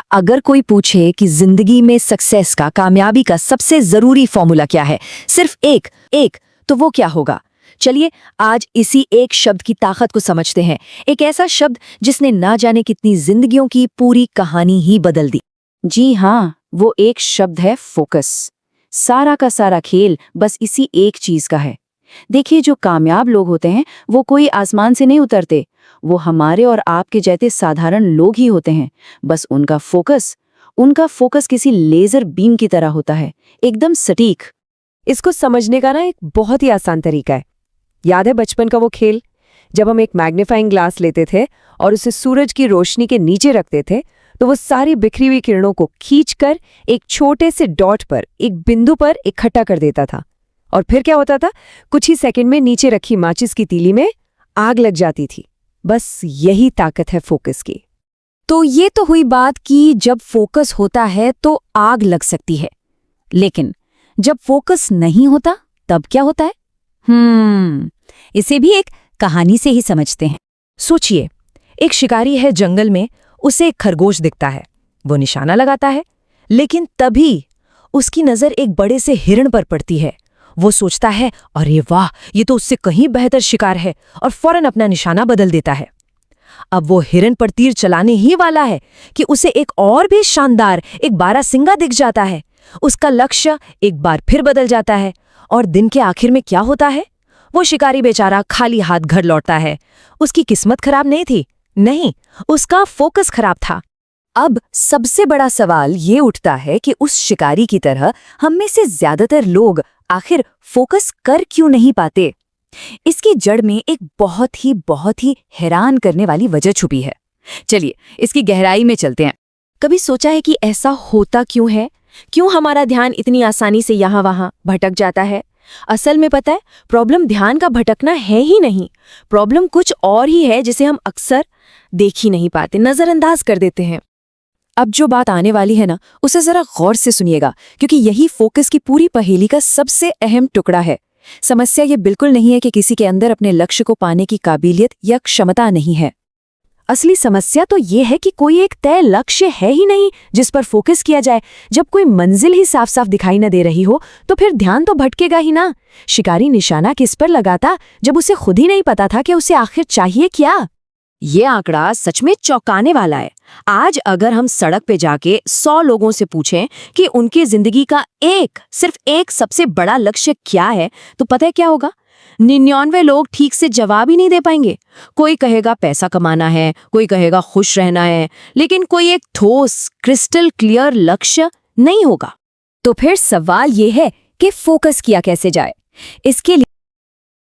अगर कोई पूछे कि जिंदगी में सक्सेस का, कामयाबी का सबसे जरूरी फॉर्मूला क्या है, सिर्फ एक तो वो क्या होगा? चलिए आज इसी एक शब्द की ताकत को समझते हैं। एक ऐसा शब्द जिसने ना जाने कितनी जिंदगियों की पूरी कहानी ही बदल दी। जी हाँ, वो एक शब्द है फोकस। सारा का सारा खेल बस इसी एक चीज का है। देखिए, जो कामयाब लोग होते हैं वो कोई आसमान से नहीं उतरते, वो हमारे और आपके जैसे साधारण लोग ही होते हैं। बस उनका फोकस किसी लेजर बीम की तरह होता है, एकदम सटीक। इसको समझने का ना एक बहुत ही आसान तरीका है। याद है बचपन का वो खेल, जब हम एक मैग्नीफाइंग ग्लास लेते थे और उसे सूरज की रोशनी के नीचे रखते थे तो वो सारी बिखरी हुई किरणों को खींचकर एक छोटे से डॉट पर, एक बिंदु पर इकट्ठा कर देता था। और फिर क्या होता था? कुछ ही सेकंड में नीचे रखी माचिस की तीली में आग लग जाती थी। बस यही ताकत है फोकस की। तो ये तो हुई बात कि जब फोकस होता है तो आग लग सकती है, लेकिन जब फोकस नहीं होता तब क्या होता है? इसे भी एक कहानी से ही समझते हैं। सोचिए, एक शिकारी है जंगल में, उसे एक खरगोश दिखता है। वो निशाना लगाता है, लेकिन तभी उसकी नजर एक बड़े से हिरण पर पड़ती है। वो सोचता है, अरे वाह, ये तो उससे कहीं बेहतर शिकार है, और फौरन अपना निशाना बदल देता है। अब वो हिरण पर तीर चलाने ही वाला है कि उसे एक और भी शानदार, एक बारहसिंगा दिख जाता है। उसका लक्ष्य एक बार फिर बदल जाता है, और दिन के आखिर में क्या होता है? वो शिकारी बेचारा खाली हाथ घर लौटता है। उसकी किस्मत खराब नहीं थी, नहीं, उसका फोकस खराब था। अब सबसे बड़ा सवाल ये उठता है कि उस शिकारी की तरह हम में से ज्यादातर लोग आखिर फोकस कर क्यों नहीं पाते? इसकी जड़ में एक बहुत ही हैरान करने वाली वजह छुपी है। चलिए इसकी गहराई में चलते हैं। कभी सोचा है कि ऐसा होता क्यों है? क्यों हमारा ध्यान इतनी आसानी से यहाँ वहाँ भटक जाता है? असल में पता है, प्रॉब्लम ध्यान का भटकना है ही नहीं। प्रॉब्लम कुछ और ही है जिसे हम अक्सर देख ही नहीं पाते, नजरअंदाज कर देते हैं। अब जो बात आने वाली है ना, उसे जरा गौर से सुनिएगा, क्योंकि यही फोकस की पूरी पहेली का सबसे अहम टुकड़ा है। समस्या ये बिल्कुल नहीं है कि किसी के अंदर अपने लक्ष्य को पाने की काबिलियत या क्षमता नहीं है। असली समस्या तो ये है कि कोई एक तय लक्ष्य है ही नहीं जिस पर फोकस किया जाए। जब कोई मंजिल ही साफ साफ दिखाई न दे रही हो तो फिर ध्यान तो भटकेगा ही ना। शिकारी निशाना किस पर लगाता जब उसे खुद ही नहीं पता था कि उसे आखिर चाहिए क्या? ये आंकड़ा सच में चौंकाने वाला है। आज अगर हम सड़क पे जाके 100 लोगों से पूछें कि उनकी जिंदगी का सिर्फ एक सबसे बड़ा लक्ष्य क्या है, तो पता है क्या होगा? 99 लोग ठीक से जवाब ही नहीं दे पाएंगे। कोई कहेगा पैसा कमाना है, कोई कहेगा खुश रहना है, लेकिन कोई एक ठोस, क्रिस्टल क्लियर लक्ष्य नहीं होगा। तो फिर सवाल ये है कि फोकस किया कैसे जाए? इसके लिए